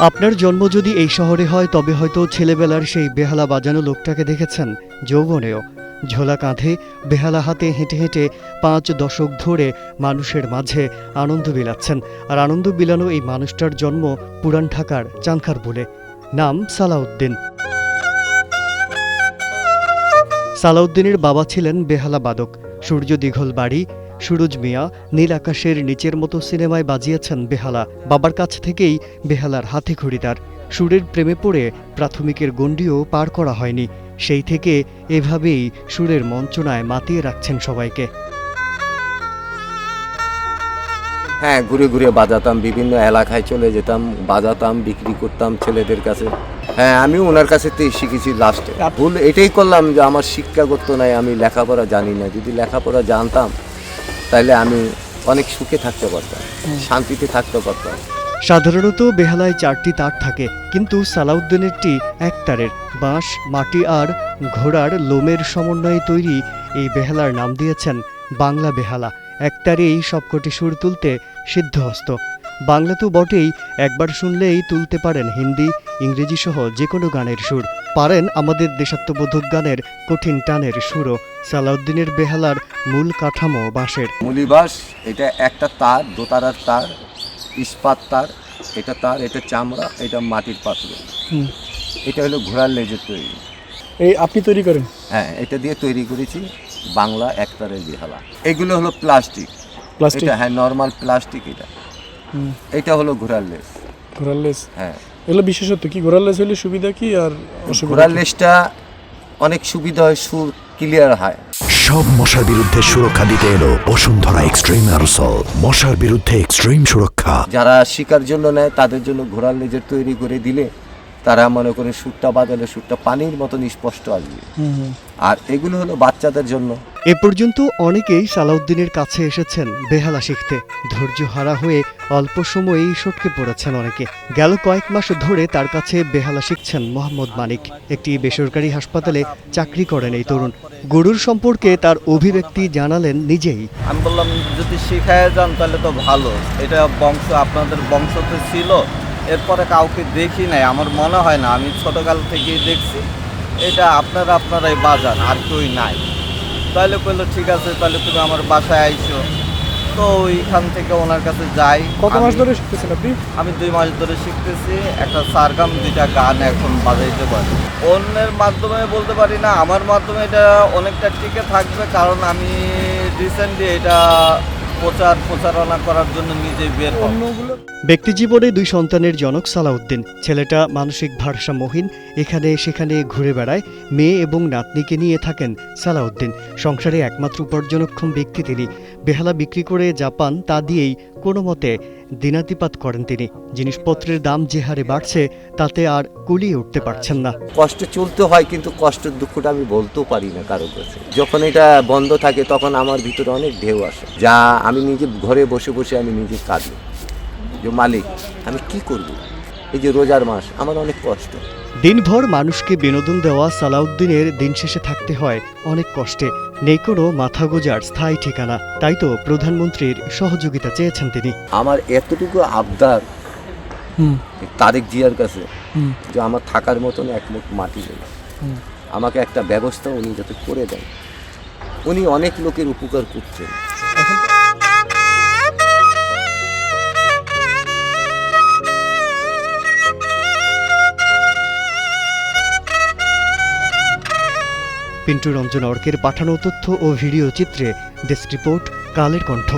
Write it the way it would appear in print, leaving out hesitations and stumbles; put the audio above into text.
আপনার জন্ম যদি এই শহরে হয় তবে হয়তো ছেলেবেলার সেই বেহালা বাজানো লোকটাকে দেখেছেন যৌবনেও। ঝোলা কাঁধে বেহালা হাতে হেঁটে হেঁটে ৫ দশক ধরে মানুষের মাঝে আনন্দ বিলাচ্ছেন। আর আনন্দ বিলানো এই মানুষটার জন্ম পুরান ঢাকার চানখারপুলে। নাম সালাউদ্দিন। সালাউদ্দিনের বাবা ছিলেন বেহালা বাদক। সূর্য দীঘল বাড়ি, সুরজ মিয়া, নীল আকাশের নিচের মতো সিনেমায় বাজিয়েছেন বেহালা। বাবার কাছ থেকেই বেহালার হাতে খড়িদার। সুরের প্রেমে পড়ে প্রাথমিকের গণ্ডিও পার করা হয়নি। সেই থেকে এভাবেই সুরের মঞ্চনায় মাতিয়ে রাখছেন সবাইকে। হ্যাঁ, ঘুরে ঘুরে বাজাতাম, বিভিন্ন এলাকায় চলে যেতাম, বাজাতাম, বিক্রি করতাম ছেলেদের কাছে। হ্যাঁ, আমিও ওনার কাছে শিখেছি। লাস্টে ভুল এটাই করলাম যে আমার শিক্ষাগত নাই, আমি লেখাপড়া জানি না। যদি লেখাপড়া জানতাম তাহলে আমি অনেক সুখে থাকতে পারতাম, শান্তিতে থাকতে পারতাম। সাধারণত বেহালায় 4টি তার থাকে, কিন্তু সালাউদ্দিনেরটি এক তারের। বাঁশ, মাটি আর ঘোড়ার লোমের সমন্বয়ে তৈরি এই বেহালার নাম দিয়েছেন বাংলা বেহালা। এক তারেই সবকটি সুর তুলতে সিদ্ধহস্ত। বাংলা তো বটেই, একবার শুনলেই তুলতে পারেন হিন্দি, ইংরেজি সহ যে কোনো গানের সুর। পারেন আমাদের দেশাত্মবোধক গানের কঠিন টানের সুরও। সালাউদ্দিনের বেহালার মূল কাঠামো বাঁশের। মুলিবাস, এটা একটা তার, দোতারার তার, ইস্পাত তার, এটা চামড়া, এটা মাটির পাত্র। এটা হলো ঘোড়ার লেজের তৈরি। এই আপনি তৈরি করেন? হ্যাঁ, এটা দিয়ে তৈরি করেছি বাংলা একতারের বেহালা। এগুলো হলো প্লাস্টিক। এটা হ্যাঁ, নর্মাল প্লাস্টিক। এটা হলো ঘোড়ার লেজ। ঘোড়ার লেজ, হ্যাঁ। এগুলো বিশেষত্ব কি? ঘোড়ার লেজ হলে সুবিধা কি আর অসুবিধা? ঘোড়ার লেজটা অনেক সুবিধা হয়, সুর ক্লিয়ার হয়। সব মশার বিরুদ্ধে সুরক্ষা দিতে এলো বসুন্ধরা এক্সট্রিম অ্যারোসল। মশার বিরুদ্ধে এক্সট্রিম সুরক্ষা। যারা শিকার জন্য নেয় তাদের জন্য ঘোড়ার লেজের তৈরি করে দিলে তারা মনে করে সুরটা বাজালে সুরটা পানির মতন স্পষ্ট আসবে। আর এগুলো হলো বাচ্চাদের জন্য। এ পর্যন্ত অনেকেই সালাউদ্দিনের কাছে এসেছেন বেহালা শিখতে। ধৈর্য হারা হয়ে অল্প সময়েই সটকে পড়েছেন অনেকে। গেল কয়েক মাস ধরে তার কাছে বেহালা শিখছেন মোহাম্মদ মানিক। একটি বেসরকারি হাসপাতালে চাকরি করেন এই তরুণ। গরুর সম্পর্কে তার অভিব্যক্তি জানালেন নিজেই। আমি বললাম, যদি শিখায় যান তাহলে তো ভালো। এটা বংশ, আপনাদের বংশতে ছিল, এরপরে কাউকে দেখি নাই, আমার মনে হয় না। আমি ছোটকাল থেকেই দেখছি এটা আপনারাই বাজান, আর কেউই নাই। তাহলে বললো ঠিক আছে, তাহলে তুমি আমার বাসায় আইসো। তো ওইখান থেকে ওনার কাছে যাই। কত মাস ধরে শিখতেছেন আপনি? আমি 2 মাস ধরে শিখতেছি। একটা সারগাম, 2টা গান এখন বাজাইতে পারি। অন্যের মাধ্যমে বলতে পারি না, আমার মাধ্যমে এটা অনেকটা টিকে থাকবে, কারণ আমি রিসেন্টলি এটা প্রচারণা করার জন্য নিজেই বের হব। ব্যক্তিজীবনে 2 সন্তানের জনক সালাউদ্দিন। ছেলেটা মানসিক ভারসাম্যহীন, এখানে সেখানে ঘুরে বেড়ায়। মেয়ে এবং নাতনিকে নিয়ে থাকেন সালাউদ্দিন। সংসারে একমাত্র উপার্জনক্ষম ব্যক্তি তিনি। বেহালা বিক্রি করে যা পান তা দিয়েই কোনো মতে দিনাতিপাত করেন তিনি। জিনিসপত্রের দাম যে হারে বাড়ছে তাতে আর কুলিয়ে উঠতে পারছেন না। কষ্ট চলতে হয়, কিন্তু কষ্টের দুঃখটা আমি বলতেও পারি না কারো কাছে। যখন এটা বন্ধ থাকে তখন আমার ভিতরে অনেক ঢেউ আসে, যা আমি নিজে ঘরে বসে বসে আমি নিজে কাঁদি যে মালিক আমি কি করব। এই যে রোজার মাস, আমার অনেক কষ্ট। দিনভর মানুষকে বিনোদন দেওয়া সালাউদ্দিনের দিন শেষে থাকতে হয় অনেক কষ্টে। নেই কোনো মাথা গোজার স্থায়ী ঠিকানা। তাই তো প্রধানমন্ত্রীর সহযোগিতা চেয়েছেন তিনি। আমার এতটুকু আবদার তারেক জিয়ার কাছে যে আমার থাকার মতন এক মুঠ মাটি নেই, আমাকে একটা ব্যবস্থা উনি যাতে করে দেন। উনি অনেক লোকের উপকার করছেন। পিন্টু রঞ্জন অর্কের পাঠানো তথ্য ও ভিডিও চিত্রে ডেস্ক রিপোর্ট, কালের কণ্ঠ।